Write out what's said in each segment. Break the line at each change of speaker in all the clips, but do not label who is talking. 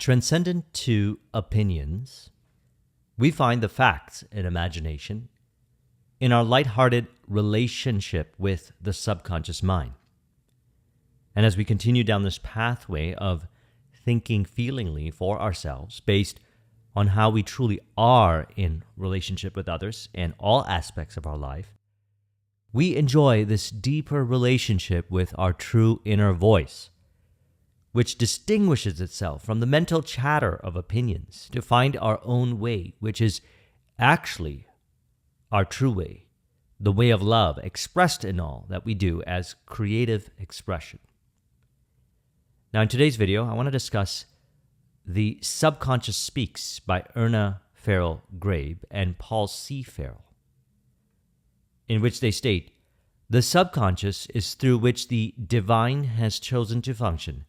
Transcendent to opinions, we find the facts in imagination in our lighthearted relationship with the subconscious mind. And as we continue down this pathway of thinking feelingly for ourselves based on how we truly are in relationship with others and all aspects of our life, we enjoy this deeper relationship with our true inner voice, which distinguishes itself from the mental chatter of opinions to find our own way, which is actually our true way, the way of love expressed in all that we do as creative expression. Now, in today's video, I want to discuss The Subconscious Speaks by Erna, Ferrell, Grabe, and Paul C. Ferrell, in which they state, "The subconscious is through which the divine has chosen to function.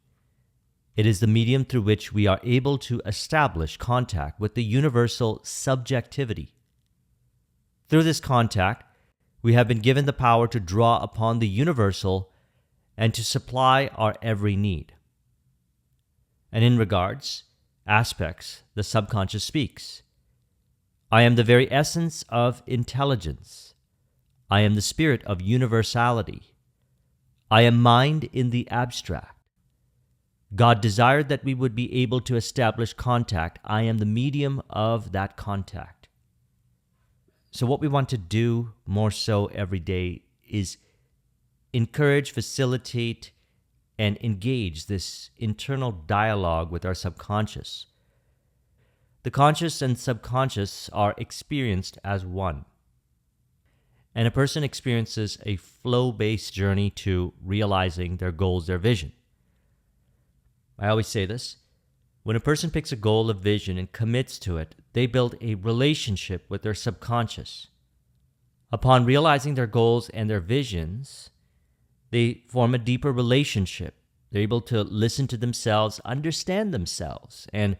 It is the medium through which we are able to establish contact with the universal subjectivity. Through this contact, we have been given the power to draw upon the universal and to supply our every need." And in aspects, the subconscious speaks. "I am the very essence of intelligence. I am the spirit of universality. I am mind in the abstract. God desired that we would be able to establish contact. I am the medium of that contact." So what we want to do more so every day is encourage, facilitate, and engage this internal dialogue with our subconscious. The conscious and subconscious are experienced as one. And a person experiences a flow-based journey to realizing their goals, their vision. I always say this, when a person picks a goal, a vision, and commits to it, they build a relationship with their subconscious. Upon realizing their goals and their visions, they form a deeper relationship. They're able to listen to themselves, understand themselves, and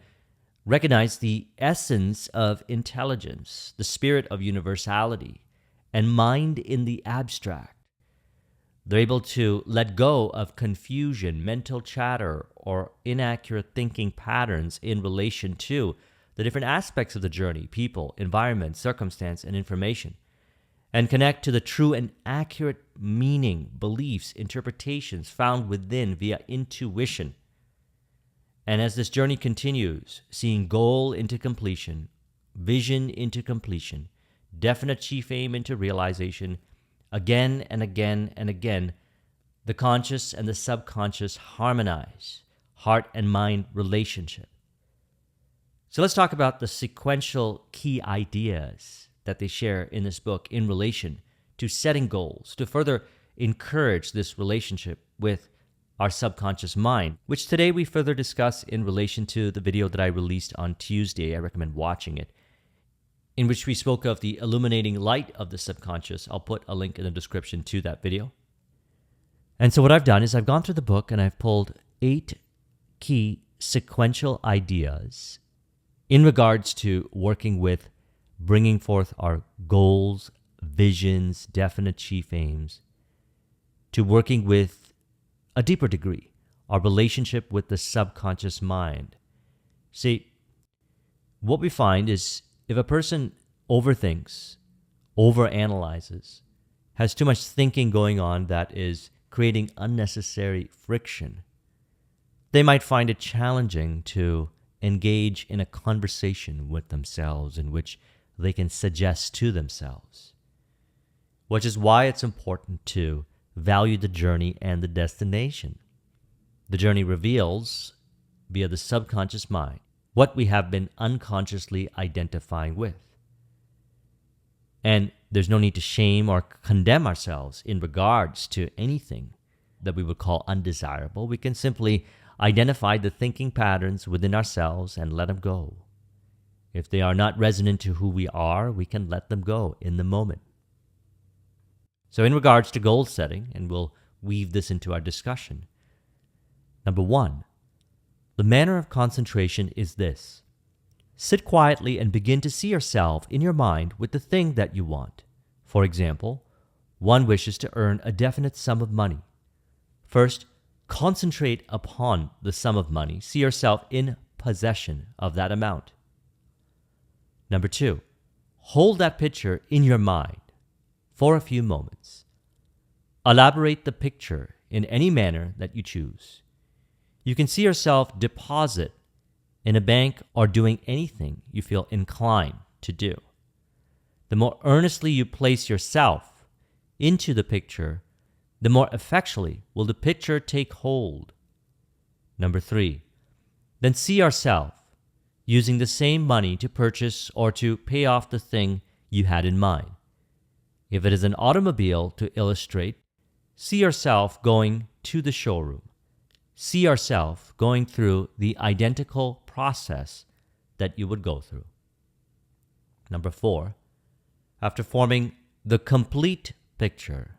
recognize the essence of intelligence, the spirit of universality, and mind in the abstract. They're able to let go of confusion, mental chatter, or inaccurate thinking patterns in relation to the different aspects of the journey, people, environment, circumstance, and information, and connect to the true and accurate meaning, beliefs, interpretations found within via intuition. And as this journey continues, seeing goal into completion, vision into completion, definite chief aim into realization, again and again and again, the conscious and the subconscious harmonize, heart and mind relationship. So let's talk about the sequential key ideas that they share in this book in relation to setting goals, to further encourage this relationship with our subconscious mind, which today we further discuss in relation to the video that I released on Tuesday. I recommend watching it, in which we spoke of the illuminating light of the subconscious. I'll put a link in the description to that video. And so what I've done is I've gone through the book and I've pulled 8 key sequential ideas in regards to working with bringing forth our goals, visions, definite chief aims, to working with a deeper degree, our relationship with the subconscious mind. See, what we find is if a person overthinks, overanalyzes, has too much thinking going on that is creating unnecessary friction, they might find it challenging to engage in a conversation with themselves in which they can suggest to themselves, which is why it's important to value the journey and the destination. The journey reveals, via the subconscious mind, what we have been unconsciously identifying with. And there's no need to shame or condemn ourselves in regards to anything that we would call undesirable. We can simply identify the thinking patterns within ourselves and let them go. If they are not resonant to who we are, we can let them go in the moment. So in regards to goal setting, and we'll weave this into our discussion, number 1, the manner of concentration is this. Sit quietly and begin to see yourself in your mind with the thing that you want. For example, one wishes to earn a definite sum of money. First, concentrate upon the sum of money. See yourself in possession of that amount. Number 2, hold that picture in your mind for a few moments. Elaborate the picture in any manner that you choose. You can see yourself deposit in a bank or doing anything you feel inclined to do. The more earnestly you place yourself into the picture, the more effectually will the picture take hold. Number 3, then see yourself using the same money to purchase or to pay off the thing you had in mind. If it is an automobile, to illustrate, see yourself going to the showroom. See yourself going through the identical process that you would go through. Number 4, after forming the complete picture,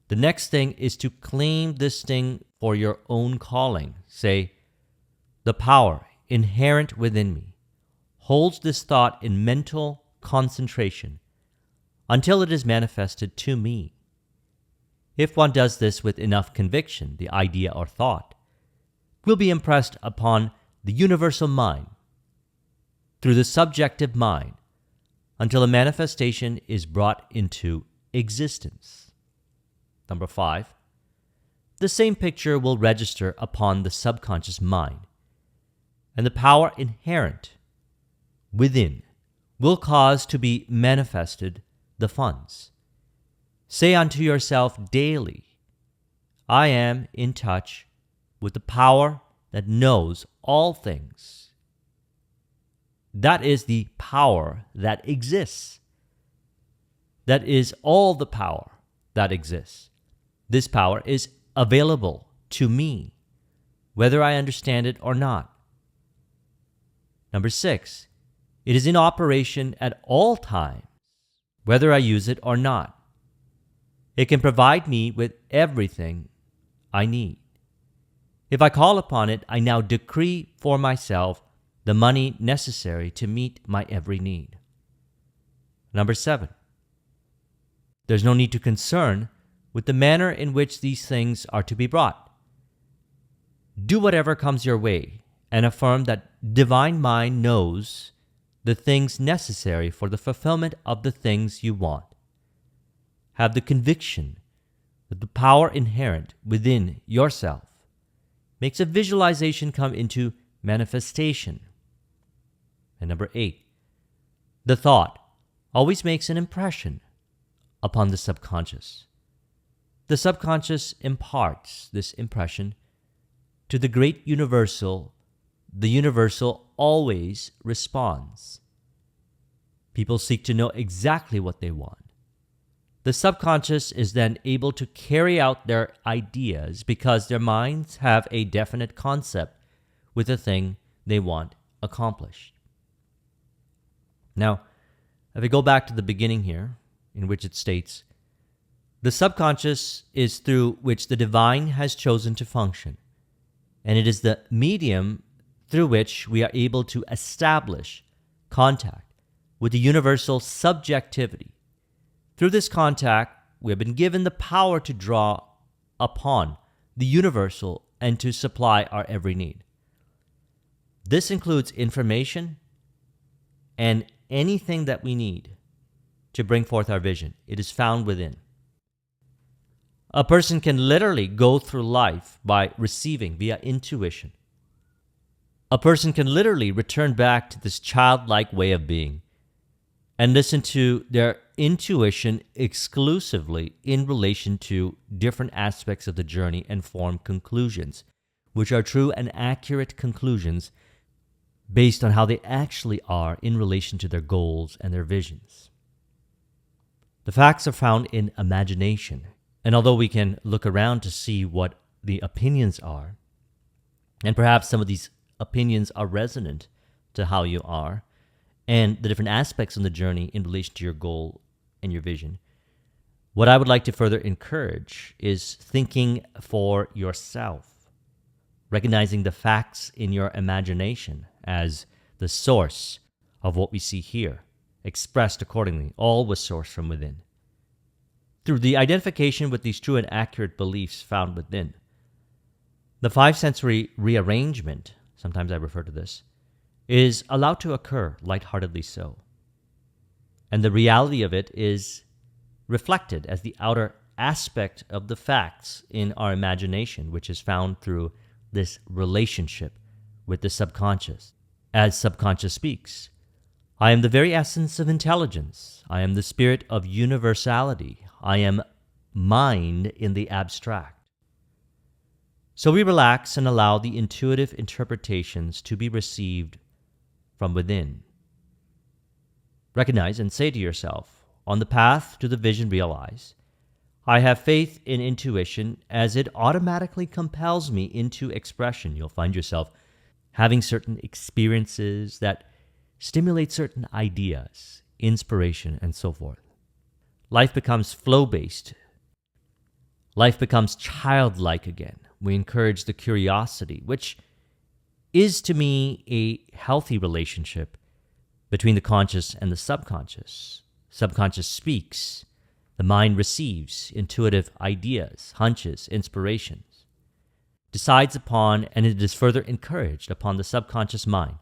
the next thing is to claim this thing for your own calling. Say, the power inherent within me holds this thought in mental concentration until it is manifested to me. If one does this with enough conviction, the idea or thought will be impressed upon the universal mind through the subjective mind until a manifestation is brought into existence. Number 5, the same picture will register upon the subconscious mind, and the power inherent within will cause to be manifested the funds. Say unto yourself daily, I am in touch with the power that knows all things. That is the power that exists. That is all the power that exists. This power is available to me, whether I understand it or not. Number 6, it is in operation at all times, whether I use it or not. It can provide me with everything I need. If I call upon it, I now decree for myself the money necessary to meet my every need. Number 7, there's no need to concern with the manner in which these things are to be brought. Do whatever comes your way and affirm that divine mind knows the things necessary for the fulfillment of the things you want. Have the conviction that the power inherent within yourself makes a visualization come into manifestation. And number 8, the thought always makes an impression upon the subconscious. The subconscious imparts this impression to the great universal. The universal always responds. People seek to know exactly what they want. The subconscious is then able to carry out their ideas because their minds have a definite concept with the thing they want accomplished. Now, if we go back to the beginning here, in which it states, the subconscious is through which the divine has chosen to function, and it is the medium through which we are able to establish contact with the universal subjectivity. Through this contact, we have been given the power to draw upon the universal and to supply our every need. This includes information and anything that we need to bring forth our vision. It is found within. A person can literally go through life by receiving via intuition. A person can literally return back to this childlike way of being and listen to their intuition exclusively in relation to different aspects of the journey and form conclusions, which are true and accurate conclusions based on how they actually are in relation to their goals and their visions. The facts are found in imagination, and although we can look around to see what the opinions are, and perhaps some of these opinions are resonant to how you are, and the different aspects of the journey in relation to your goal and your vision, what I would like to further encourage is thinking for yourself, recognizing the facts in your imagination as the source of what we see here, expressed accordingly. All was sourced from within. Through the identification with these true and accurate beliefs found within, the five sensory rearrangement sometimes I refer to this, is allowed to occur lightheartedly so. And the reality of it is reflected as the outer aspect of the facts in our imagination, which is found through this relationship with the subconscious. As subconscious speaks, I am the very essence of intelligence. I am the spirit of universality. I am mind in the abstract. So we relax and allow the intuitive interpretations to be received from within. Recognize and say to yourself, on the path to the vision realize, I have faith in intuition as it automatically compels me into expression. You'll find yourself having certain experiences that stimulate certain ideas, inspiration, and so forth. Life becomes flow-based. Life becomes childlike again. We encourage the curiosity, which is to me a healthy relationship between the conscious and the subconscious. Subconscious speaks. The mind receives intuitive ideas, hunches, inspirations, decides upon, and it is further encouraged upon the subconscious mind.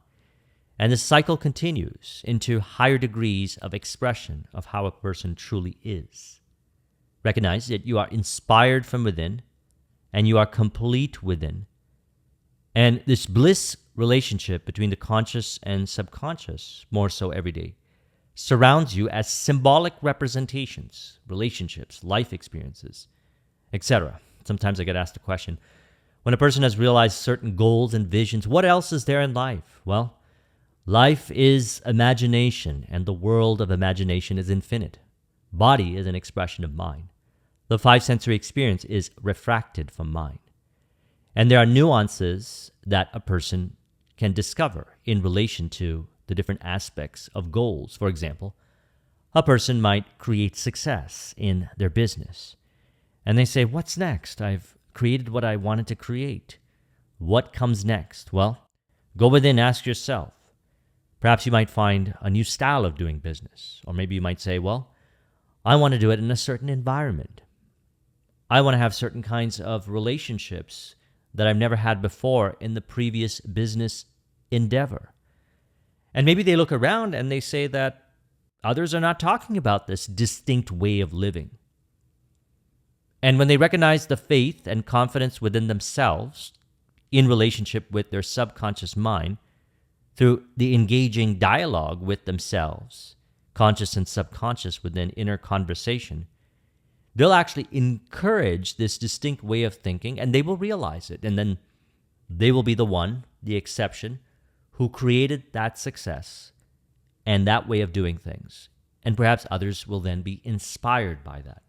And the cycle continues into higher degrees of expression of how a person truly is. Recognize that you are inspired from within, and you are complete within. And this bliss relationship between the conscious and subconscious, more so every day, surrounds you as symbolic representations, relationships, life experiences, etc. Sometimes I get asked the question, when a person has realized certain goals and visions, what else is there in life? Well, life is imagination, and the world of imagination is infinite. Body is an expression of mind. The five sensory experience is refracted from mind. And there are nuances that a person can discover in relation to the different aspects of goals. For example, a person might create success in their business. And they say, what's next? I've created what I wanted to create. What comes next? Well, go within, ask yourself. Perhaps you might find a new style of doing business. Or maybe you might say, well, I want to do it in a certain environment. I want to have certain kinds of relationships that I've never had before in the previous business endeavor. And maybe they look around and they say that others are not talking about this distinct way of living. And when they recognize the faith and confidence within themselves in relationship with their subconscious mind through the engaging dialogue with themselves, conscious and subconscious within inner conversation, they'll actually encourage this distinct way of thinking, and they will realize it. And then they will be the one, the exception, who created that success and that way of doing things. And perhaps others will then be inspired by that.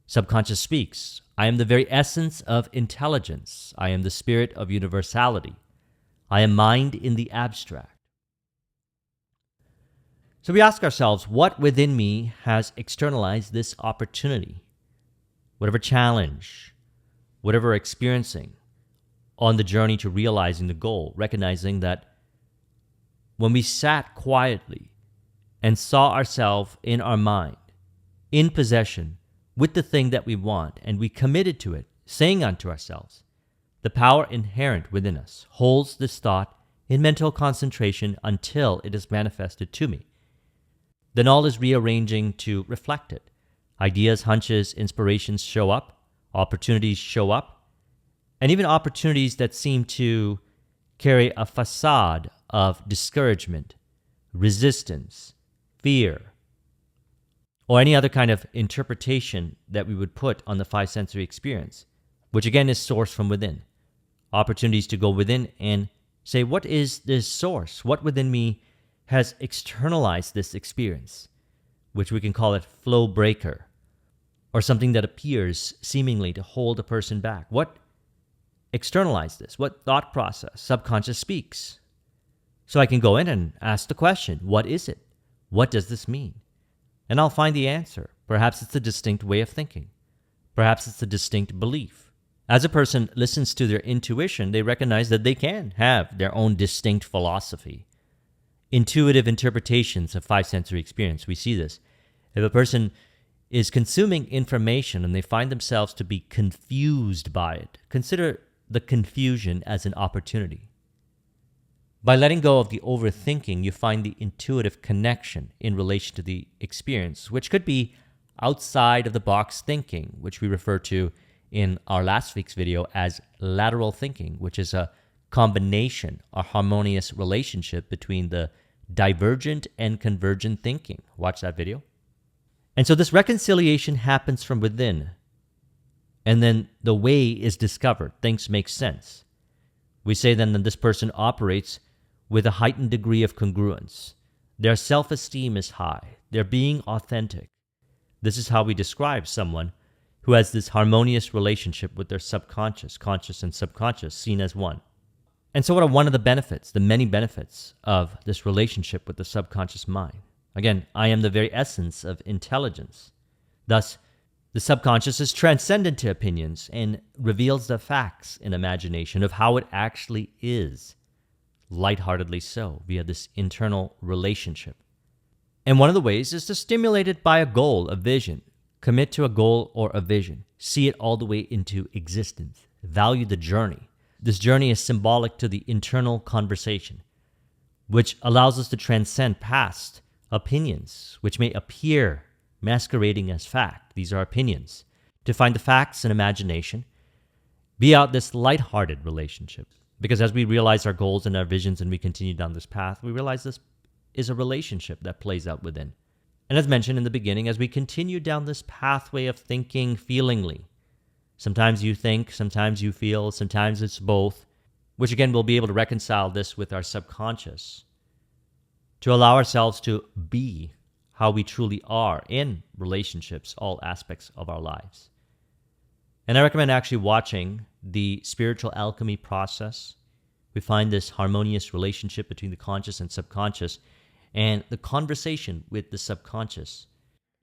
Subconscious speaks, I am the very essence of intelligence. I am the spirit of universality. I am mind in the abstract. So we ask ourselves, what within me has externalized this opportunity? Whatever challenge, whatever we're experiencing on the journey to realizing the goal, recognizing that when we sat quietly and saw ourselves in our mind, in possession with the thing that we want, and we committed to it, saying unto ourselves, the power inherent within us holds this thought in mental concentration until it is manifested to me. Then all is rearranging to reflect it. Ideas, hunches, inspirations show up, opportunities show up, and even opportunities that seem to carry a facade of discouragement, resistance, fear, or any other kind of interpretation that we would put on the five sensory experience, which again is sourced from within. Opportunities to go within and say, what is this source? What within me has externalized this experience, which we can call it flow breaker, or something that appears seemingly to hold a person back? What externalized this? What thought process? Subconscious speaks. So I can go in and ask the question, what is it? What does this mean? And I'll find the answer. Perhaps it's a distinct way of thinking. Perhaps it's a distinct belief. As a person listens to their intuition, they recognize that they can have their own distinct philosophy. Intuitive interpretations of five sensory experience. We see this. If a person is consuming information and they find themselves to be confused by it, consider the confusion as an opportunity. By letting go of the overthinking, you find the intuitive connection in relation to the experience, which could be outside of the box thinking, which we refer to in our last week's video as lateral thinking, which is a combination, a harmonious relationship between the divergent and convergent thinking. Watch that video. And so this reconciliation happens from within, and then the way is discovered. Things make sense. We say then that this person operates with a heightened degree of congruence. Their self-esteem is high. They're being authentic. This is how we describe someone who has this harmonious relationship with their subconscious, conscious and subconscious, seen as one. And so what are one of the benefits, the many benefits of this relationship with the subconscious mind? Again, I am the very essence of intelligence. Thus, the subconscious is transcendent to opinions and reveals the facts in imagination of how it actually is, lightheartedly so, via this internal relationship. And one of the ways is to stimulate it by a goal, a vision. Commit to a goal or a vision. See it all the way into existence. Value the journey. This journey is symbolic to the internal conversation, which allows us to transcend past opinions, which may appear masquerading as fact. These are opinions. To find the facts in imagination, be out this lighthearted relationship. Because as we realize our goals and our visions and we continue down this path, we realize this is a relationship that plays out within. And as mentioned in the beginning, as we continue down this pathway of thinking feelingly, sometimes you think, sometimes you feel, sometimes it's both, which again, we'll be able to reconcile this with our subconscious to allow ourselves to be how we truly are in relationships, all aspects of our lives. And I recommend actually watching the spiritual alchemy process. We find this harmonious relationship between the conscious and subconscious and the conversation with the subconscious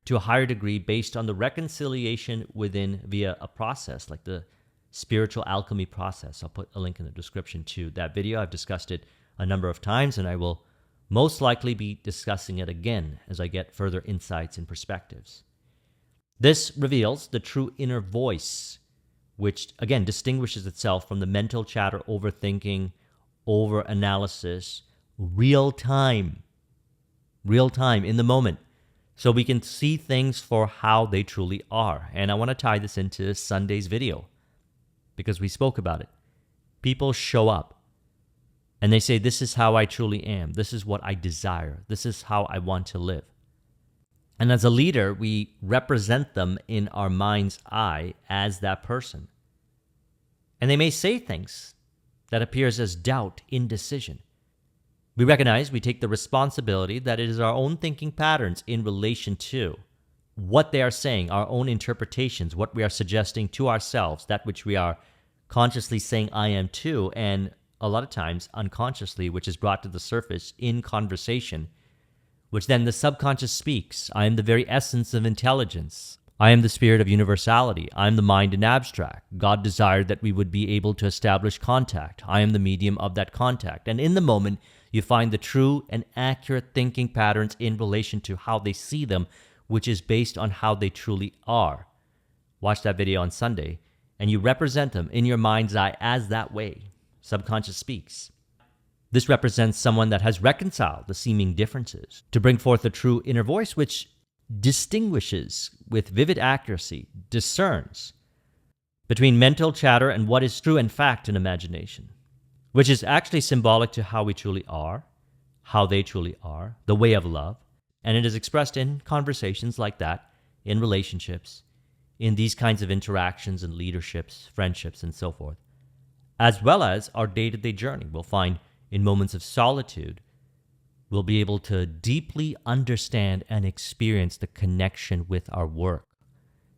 to a higher degree based on the reconciliation within via a process like the spiritual alchemy process. I'll put a link in the description to that video. I've discussed it a number of times, and I will most likely be discussing it again as I get further insights and perspectives. This reveals the true inner voice, which again distinguishes itself from the mental chatter, overthinking, over-analysis, real time in the moment, so we can see things for how they truly are. And I want to tie this into Sunday's video because we spoke about it. People show up and they say, this is how I truly am. This is what I desire. This is how I want to live. And as a leader, we represent them in our mind's eye as that person. And they may say things that appears as doubt, indecision. We recognize, we take the responsibility that it is our own thinking patterns in relation to what they are saying, our own interpretations, what we are suggesting to ourselves, that which we are consciously saying I am too, and a lot of times unconsciously, which is brought to the surface in conversation, which then the subconscious speaks. I am the very essence of intelligence. I am the spirit of universality. I am the mind in abstract. God desired that we would be able to establish contact. I am the medium of that contact. And in the moment, you find the true and accurate thinking patterns in relation to how they see them, which is based on how they truly are. Watch that video on Sunday, and you represent them in your mind's eye as that way. Subconscious speaks. This represents someone that has reconciled the seeming differences to bring forth a true inner voice which distinguishes with vivid accuracy, discerns between mental chatter and what is true and fact in imagination, which is actually symbolic to how we truly are, how they truly are, the way of love, and it is expressed in conversations like that, in relationships, in these kinds of interactions and leaderships, friendships, and so forth, as well as our day-to-day journey. We'll find in moments of solitude, we'll be able to deeply understand and experience the connection with our work.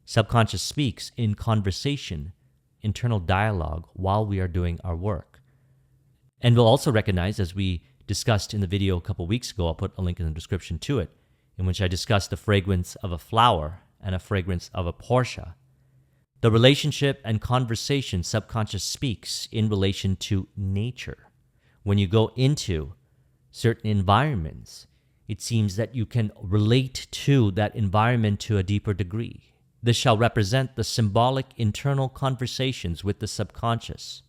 Subconscious speaks in conversation, internal dialogue while we are doing our work. And we'll also recognize, as we discussed in the video a couple weeks ago, I'll put a link in the description to it, in which I discussed the fragrance of a flower and a fragrance of a Porsche. The relationship and conversation subconscious speaks in relation to nature. When you go into certain environments, it seems that you can relate to that environment to a deeper degree. This shall represent the symbolic internal conversations with the subconscious.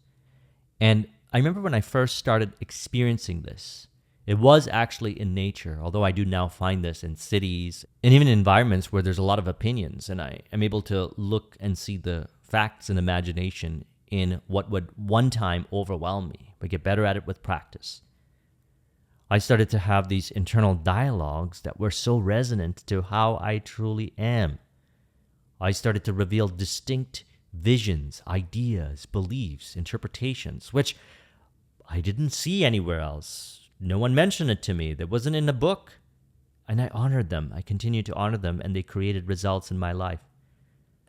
And I remember when I first started experiencing this, it was actually in nature, although I do now find this in cities and even in environments where there's a lot of opinions, and I am able to look and see the facts and imagination in what would one time overwhelm me, but get better at it with practice. I started to have these internal dialogues that were so resonant to how I truly am. I started to reveal distinct visions, ideas, beliefs, interpretations, which I didn't see anywhere else. No one mentioned it to me. That wasn't in a book. And I honored them. I continued to honor them, and they created results in my life.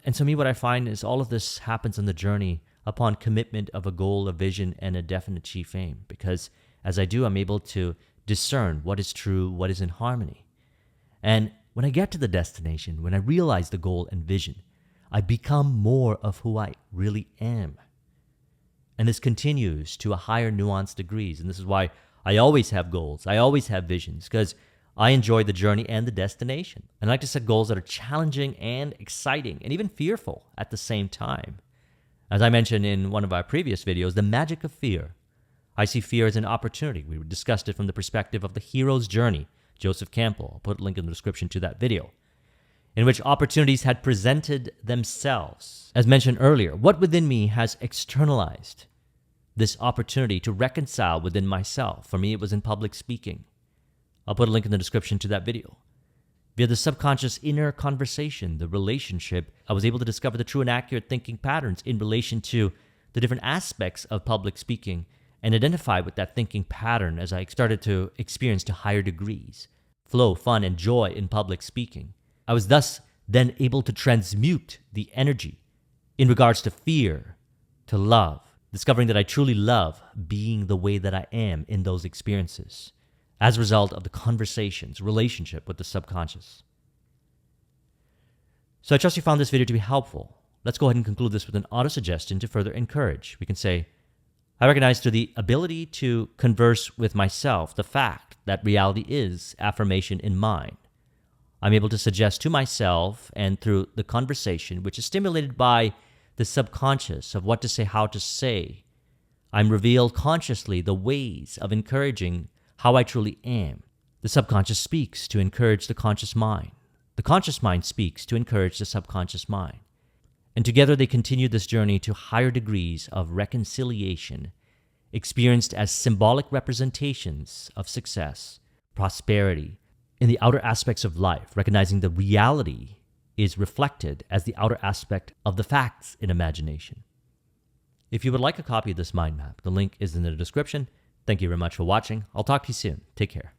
And so me, what I find is all of this happens on the journey upon commitment of a goal, a vision, and a definite chief aim. Because as I do, I'm able to discern what is true, what is in harmony. And when I get to the destination, when I realize the goal and vision, I become more of who I really am. And this continues to a higher nuanced degrees. And this is why I always have goals. I always have visions, because I enjoy the journey and the destination. And I like to set goals that are challenging and exciting and even fearful at the same time. As I mentioned in one of our previous videos, the magic of fear. I see fear as an opportunity. We discussed it from the perspective of the hero's journey, Joseph Campbell. I'll put a link in the description to that video, in which opportunities had presented themselves. As mentioned earlier, what within me has externalized this opportunity to reconcile within myself? For me, it was in public speaking. I'll put a link in the description to that video. Via the subconscious inner conversation, the relationship, I was able to discover the true and accurate thinking patterns in relation to the different aspects of public speaking and identify with that thinking pattern as I started to experience to higher degrees flow, fun, and joy in public speaking. I was thus then able to transmute the energy in regards to fear to love, discovering that I truly love being the way that I am in those experiences as a result of the conversations, relationship with the subconscious. So I trust you found this video to be helpful. Let's go ahead and conclude this with an auto-suggestion to further encourage. We can say, I recognize through the ability to converse with myself the fact that reality is affirmation in mind. I'm able to suggest to myself, and through the conversation, which is stimulated by the subconscious of what to say, how to say, I'm revealed consciously the ways of encouraging how I truly am. The subconscious speaks to encourage the conscious mind. The conscious mind speaks to encourage the subconscious mind. And together they continue this journey to higher degrees of reconciliation, experienced as symbolic representations of success, prosperity, in the outer aspects of life, recognizing the reality is reflected as the outer aspect of the facts in imagination. If you would like a copy of this mind map, the link is in the description. Thank you very much for watching. I'll talk to you soon. Take care.